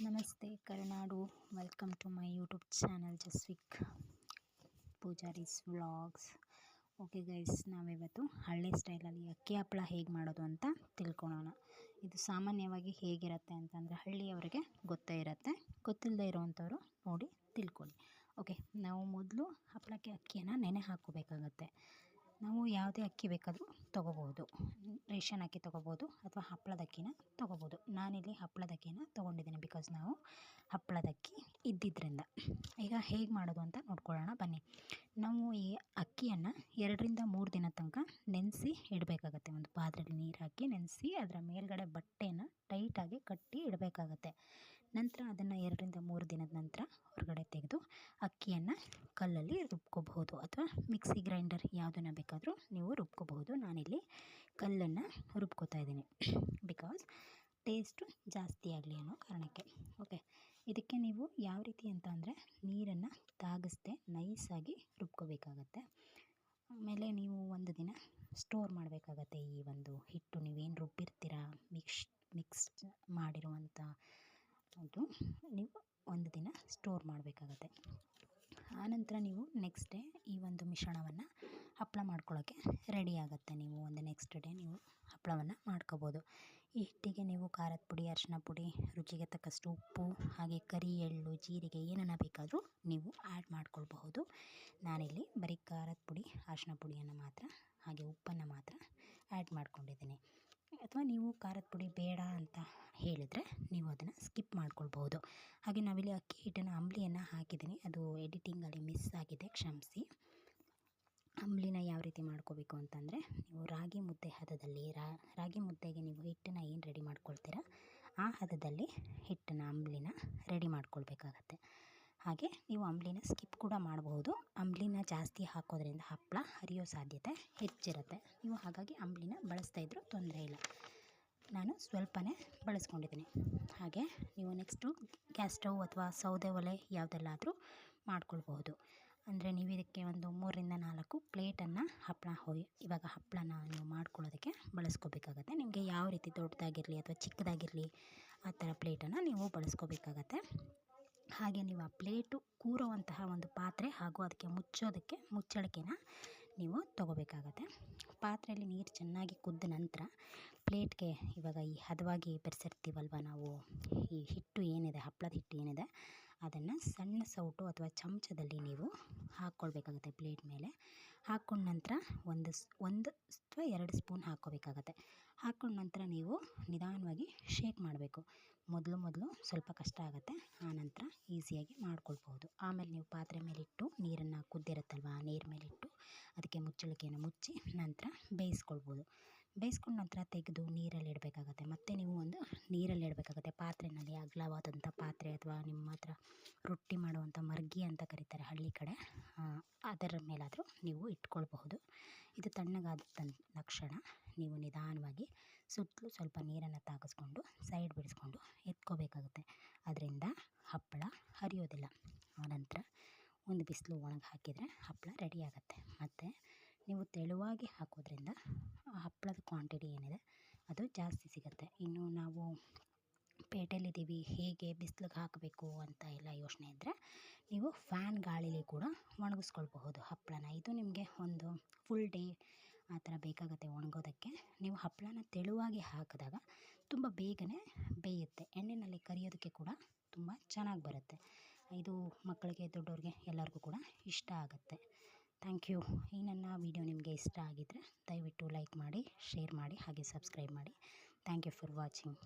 ನಮಸ್ತೆ Karunadu. Welcome to my YouTube channel Jasvik Pujari's vlogs. Okay guys, ನಾವಿವತ್ತು ಹಳ್ಳಿ ಸ್ಟೈಲಲ್ಲಿ ಅಕ್ಕಿ ಹಪ್ಪಳ ಹೇಗೆ ಮಾಡೋದು ಅಂತ ತಿಳ್ಕೊಳ್ಳೋಣ. ಇದು ಸಾಮಾನ್ಯವಾಗಿ ಹೇಗಿರುತ್ತೆ ಅಂತಂದರೆ ಹಳ್ಳಿಯವರಿಗೆ ಗೊತ್ತೇ ಇರುತ್ತೆ, ಗೊತ್ತಿಲ್ಲದೆ ಇರೋವಂಥವ್ರು ನೋಡಿ ತಿಳ್ಕೊಳ್ಳಿ. ಓಕೆ, ನಾವು ಮೊದಲು ಹಪ್ಪಳಕ್ಕೆ ಅಕ್ಕಿಯನ್ನು ನೆನೆ ಹಾಕ್ಕೋಬೇಕಾಗತ್ತೆ. ನಾವು ಯಾವುದೇ ಅಕ್ಕಿ ಬೇಕಾದರೂ ತೊಗೋಬೋದು, ರೇಷನ್ ಅಕ್ಕಿ ತೊಗೋಬೋದು ಅಥವಾ ಹಪ್ಪಳದ ಅಕ್ಕಿನ ತೊಗೋಬೋದು. ನಾನಿಲ್ಲಿ ಹಪ್ಪಳದ ಅಕ್ಕಿನ ತೊಗೊಂಡಿದ್ದೀನಿ, ಬಿಕಾಸ್ ನಾವು ಹಪ್ಪಳದ ಅಕ್ಕಿ ಇದ್ದಿದ್ದರಿಂದ. ಈಗ ಹೇಗೆ ಮಾಡೋದು ಅಂತ ನೋಡ್ಕೊಳ್ಳೋಣ ಬನ್ನಿ. ನಾವು ಈ ಅಕ್ಕಿಯನ್ನು 2-3 ದಿನ ತನಕ ನೆನೆಸಿ ಇಡಬೇಕಾಗತ್ತೆ. ಒಂದು ಪಾತ್ರೆಯಲ್ಲಿ ನೀರು ಹಾಕಿ ನೆನೆಸಿ ಅದರ ಮೇಲ್ಗಡೆ ಬಟ್ಟೆನ ಟೈಟಾಗಿ ಕಟ್ಟಿ ಇಡಬೇಕಾಗತ್ತೆ. ನಂತರ ಅದನ್ನು 2-3 ದಿನದ ನಂತರ ಹೊರಗಡೆ ತೆಗೆದು ಅಕ್ಕಿಯನ್ನು ಕಲ್ಲಲ್ಲಿ ರುಬ್ಕೋಬಹುದು ಅಥವಾ ಮಿಕ್ಸಿ ಗ್ರೈಂಡರ್ ಯಾವುದನ್ನು ಬೇಕಾದರೂ ನೀವು ರುಬ್ಕೋಬಹುದು. ನಾನಿಲ್ಲಿ ಕಲ್ಲನ್ನು ರುಬ್ಕೋತಾ ಇದ್ದೀನಿ, ಬಿಕಾಸ್ ಟೇಸ್ಟು ಜಾಸ್ತಿ ಆಗಲಿ ಅನ್ನೋ ಕಾರಣಕ್ಕೆ. ಓಕೆ, ಇದಕ್ಕೆ ನೀವು ಯಾವ ರೀತಿ ಅಂತ ಅಂದರೆ ನೀರನ್ನು ತಾಗಿಸ್ದೆ ನೈಸಾಗಿ ರುಬ್ಕೋಬೇಕಾಗತ್ತೆ. ಆಮೇಲೆ ನೀವು ಒಂದು ದಿನ ಸ್ಟೋರ್ ಮಾಡಬೇಕಾಗತ್ತೆ. ಈ ಒಂದು ಹಿಟ್ಟು ನೀವೇನು ರುಬ್ಬಿರ್ತೀರ, ಮಿಕ್ಸ್ ಮಾಡಿರುವಂಥ ಅದು ನೀವು ಒಂದು ದಿನ ಸ್ಟೋರ್ ಮಾಡಬೇಕಾಗತ್ತೆ. ಆನಂತರ ನೀವು ನೆಕ್ಸ್ಟ್ ಡೇ ಈ ಒಂದು ಮಿಶ್ರಣವನ್ನು ಹಪ್ಪಳ ಮಾಡ್ಕೊಳ್ಳೋಕ್ಕೆ ರೆಡಿ ಆಗುತ್ತೆ. ನೀವು ಒಂದು ನೆಕ್ಸ್ಟ್ ಡೇ ನೀವು ಹಪ್ಪಳವನ್ನು ಮಾಡ್ಕೋಬೋದು. ಈ ಹಿಟ್ಟಿಗೆ ನೀವು ಖಾರದ ಪುಡಿ, ಅರಿಶಿನ ಪುಡಿ, ರುಚಿಗೆ ತಕ್ಕಷ್ಟು ಉಪ್ಪು, ಹಾಗೆ ಕರಿ ಎಳ್ಳು, ಜೀರಿಗೆ ಏನನ್ನ ಬೇಕಾದರೂ ನೀವು ಆ್ಯಡ್ ಮಾಡ್ಕೊಳ್ಬಹುದು. ನಾನಿಲ್ಲಿ ಬರೀ ಖಾರದ ಪುಡಿ, ಅರಿಶಿನ ಪುಡಿಯನ್ನು ಮಾತ್ರ ಹಾಗೆ ಉಪ್ಪನ್ನು ಮಾತ್ರ ಆ್ಯಡ್ ಮಾಡ್ಕೊಂಡಿದ್ದೀನಿ. ಅಥವಾ ನೀವು ಖಾರದ ಪುಡಿ ಬೇಡ ಅಂತ ಹೇಳಿದರೆ ನೀವು ಅದನ್ನು ಸ್ಕಿಪ್ ಮಾಡ್ಕೊಳ್ಬಹುದು. ಹಾಗೆ ನಾವಿಲ್ಲಿ ಅಕ್ಕಿ ಹಿಟ್ಟಿನ ಅಂಬಲಿಯನ್ನು ಹಾಕಿದ್ದೀನಿ, ಅದು ಎಡಿಟಿಂಗಲ್ಲಿ ಮಿಸ್ ಆಗಿದೆ, ಕ್ಷಮಿಸಿ. ಅಂಬಲಿನ ಯಾವ ರೀತಿ ಮಾಡ್ಕೋಬೇಕು ಅಂತಂದರೆ, ನೀವು ರಾಗಿ ಮುದ್ದೆ ಹದದಲ್ಲಿ ರಾಗಿ ಮುದ್ದೆಗೆ ನೀವು ಹಿಟ್ಟನ್ನು ಏನು ರೆಡಿ ಮಾಡ್ಕೊಳ್ತೀರ ಆ ಹದದಲ್ಲಿ ಹಿಟ್ಟನ್ನು ಅಂಬಲಿನ ರೆಡಿ ಮಾಡ್ಕೊಳ್ಬೇಕಾಗತ್ತೆ. ಹಾಗೆ ನೀವು ಅಂಬಲಿನ ಸ್ಕಿಪ್ ಕೂಡ ಮಾಡಬಹುದು. ಅಂಬಲಿನ ಜಾಸ್ತಿ ಹಾಕೋದ್ರಿಂದ ಹಪ್ಪಳ ಹರಿಯೋ ಸಾಧ್ಯತೆ ಹೆಚ್ಚಿರುತ್ತೆ. ನೀವು ಹಾಗಾಗಿ ಅಂಬಲಿನ ಬಳಸ್ತಾ ಇದ್ರೂ ತೊಂದರೆ ಇಲ್ಲ. ನಾನು ಸ್ವಲ್ಪನೇ ಬಳಸ್ಕೊಂಡಿದ್ದೀನಿ. ಹಾಗೆ ನೀವು ನೆಕ್ಸ್ಟು ಗ್ಯಾಸ್ ಸ್ಟವ್ ಅಥವಾ ಸೌದೆ ಒಲೆ ಯಾವುದೆಲ್ಲಾದರೂ ಮಾಡ್ಕೊಳ್ಬಹುದು. ಅಂದರೆ ನೀವು ಇದಕ್ಕೆ ಒಂದು 3-4 ಪ್ಲೇಟನ್ನು ಇವಾಗ ಹಪ್ಪಳನ ನೀವು ಮಾಡ್ಕೊಳ್ಳೋದಕ್ಕೆ ಬಳಸ್ಕೋಬೇಕಾಗತ್ತೆ. ನಿಮಗೆ ಯಾವ ರೀತಿ ದೊಡ್ಡದಾಗಿರಲಿ ಅಥವಾ ಚಿಕ್ಕದಾಗಿರಲಿ ಆ ಥರ ಪ್ಲೇಟನ್ನು ನೀವು ಬಳಸ್ಕೋಬೇಕಾಗತ್ತೆ. ಹಾಗೆ ನೀವು ಆ ಪ್ಲೇಟು ಕೂರುವಂತಹ ಒಂದು ಪಾತ್ರೆ ಹಾಗೂ ಅದಕ್ಕೆ ಮುಚ್ಚಳಿಕೆನ ನೀವು ತೊಗೋಬೇಕಾಗತ್ತೆ. ಪಾತ್ರೆಯಲ್ಲಿ ನೀರು ಚೆನ್ನಾಗಿ ಕುದ್ದ ನಂತರ ಪ್ಲೇಟ್ಗೆ ಇವಾಗ ಈ ಹದವಾಗಿ ಬೆರೆಸಿರ್ತೀವಲ್ವ ನಾವು, ಈ ಹಿಟ್ಟು ಏನಿದೆ, ಹಪ್ಪಳದ ಹಿಟ್ಟು ಏನಿದೆ, ಅದನ್ನು ಸಣ್ಣ ಸೌಟು ಅಥವಾ ಚಮಚದಲ್ಲಿ ನೀವು ಹಾಕ್ಕೊಳ್ಬೇಕಾಗತ್ತೆ. ಪ್ಲೇಟ್ ಮೇಲೆ ಹಾಕ್ಕೊಂಡ ನಂತರ ಒಂದು ಅಥವಾ 2 ಸ್ಪೂನ್ ಹಾಕ್ಕೋಬೇಕಾಗತ್ತೆ. ಹಾಕ್ಕೊಂಡ ನಂತರ ನೀವು ನಿಧಾನವಾಗಿ ಶೇಕ್ ಮಾಡಬೇಕು. ಮೊದಲು ಸ್ವಲ್ಪ ಕಷ್ಟ ಆಗುತ್ತೆ, ಆನಂತರ ಈಸಿಯಾಗಿ ಮಾಡ್ಕೊಳ್ಬಹುದು. ಆಮೇಲೆ ನೀವು ಪಾತ್ರೆ ಮೇಲಿಟ್ಟು ನೀರನ್ನು ಕುದ್ದಿರುತ್ತಲ್ವ, ನೀರು ಮೇಲಿಟ್ಟು ಅದಕ್ಕೆ ಮುಚ್ಚಳಿಕೆಯನ್ನು ಮುಚ್ಚಿ ನಂತರ ಬೇಯಿಸ್ಕೊಳ್ಬೋದು. ಬೇಯಿಸ್ಕೊಂಡ ನಂತರ ತೆಗೆದು ನೀರಲ್ಲಿ ಇಡಬೇಕಾಗತ್ತೆ. ಮತ್ತು ನೀವು ಒಂದು ನೀರಲ್ಲಿ ಇಡಬೇಕಾಗತ್ತೆ, ಪಾತ್ರೆಯಲ್ಲಿ, ಅಗಲವಾದಂಥ ಪಾತ್ರೆ ಅಥವಾ ನಿಮ್ಮ ಹತ್ರ ರೊಟ್ಟಿ ಮಾಡುವಂಥ ಮರ್ಗಿ ಅಂತ ಕರೀತಾರೆ ಹಳ್ಳಿ ಕಡೆ, ಅದರ ಮೇಲಾದರೂ ನೀವು ಇಟ್ಕೊಳ್ಬಹುದು. ಇದು ತಣ್ಣಗಾದ ತಕ್ಷಣ ನೀವು ನಿಧಾನವಾಗಿ ಸುತ್ತಲೂ ಸ್ವಲ್ಪ ನೀರನ್ನು ತಾಗಿಸ್ಕೊಂಡು ಸೈಡ್ ಬಿಡಿಸ್ಕೊಂಡು ಎತ್ಕೋಬೇಕಾಗುತ್ತೆ. ಅದರಿಂದ ಹಪ್ಪಳ ಹರಿಯೋದಿಲ್ಲ. ಆನಂತರ ಒಂದು ಬಿಸಿಲು ಒಣಗಿ ಹಾಕಿದರೆ ಹಪ್ಪಳ ರೆಡಿ ಆಗುತ್ತೆ. ಮತ್ತು ನೀವು ತೆಳುವಾಗಿ ಹಾಕೋದ್ರಿಂದ ಹಪ್ಪಳದ ಕ್ವಾಂಟಿಟಿ ಏನಿದೆ ಅದು ಜಾಸ್ತಿ ಸಿಗುತ್ತೆ. ಇನ್ನು ನಾವು ಪೇಟೆಯಲ್ಲಿದ್ದೀವಿ, ಹೇಗೆ ಬಿಸಿಲಿಗೆ ಹಾಕಬೇಕು ಅಂತ ಎಲ್ಲ ಯೋಚನೆ ಇದ್ದರೆ ನೀವು ಫ್ಯಾನ್ ಗಾಳಿಲಿ ಕೂಡ ಒಣಗಿಸ್ಕೊಳ್ಬಹುದು ಹಪ್ಪಳನ. ಇದು ನಿಮಗೆ ಒಂದು ಫುಲ್ ಡೇ ಆ ಥರ ಬೇಕಾಗುತ್ತೆ ಒಣಗೋದಕ್ಕೆ. ನೀವು ಹಪ್ಪಳನ ತೆಳುವಾಗಿ ಹಾಕಿದಾಗ ತುಂಬ ಬೇಗನೆ ಬೇಯುತ್ತೆ. ಎಣ್ಣೆಯಲ್ಲಿ ಕರಿಯೋದಕ್ಕೆ ಕೂಡ ತುಂಬ ಚೆನ್ನಾಗಿ ಬರುತ್ತೆ. ಇದು ಮಕ್ಕಳಿಗೆ, ದೊಡ್ಡವ್ರಿಗೆ ಎಲ್ಲರಿಗೂ ಕೂಡ ಇಷ್ಟ ಆಗುತ್ತೆ. Thank you. ಈ ನನ್ನ ವಿಡಿಯೋ ನಿಮಗೆ ಇಷ್ಟ ಆಗಿದ್ದರೆ ದಯವಿಟ್ಟು ಲೈಕ್ ಮಾಡಿ, ಶೇರ್ ಮಾಡಿ, ಹಾಗೆ ಸಬ್ಸ್ಕ್ರೈಬ್ ಮಾಡಿ. Thank you for watching.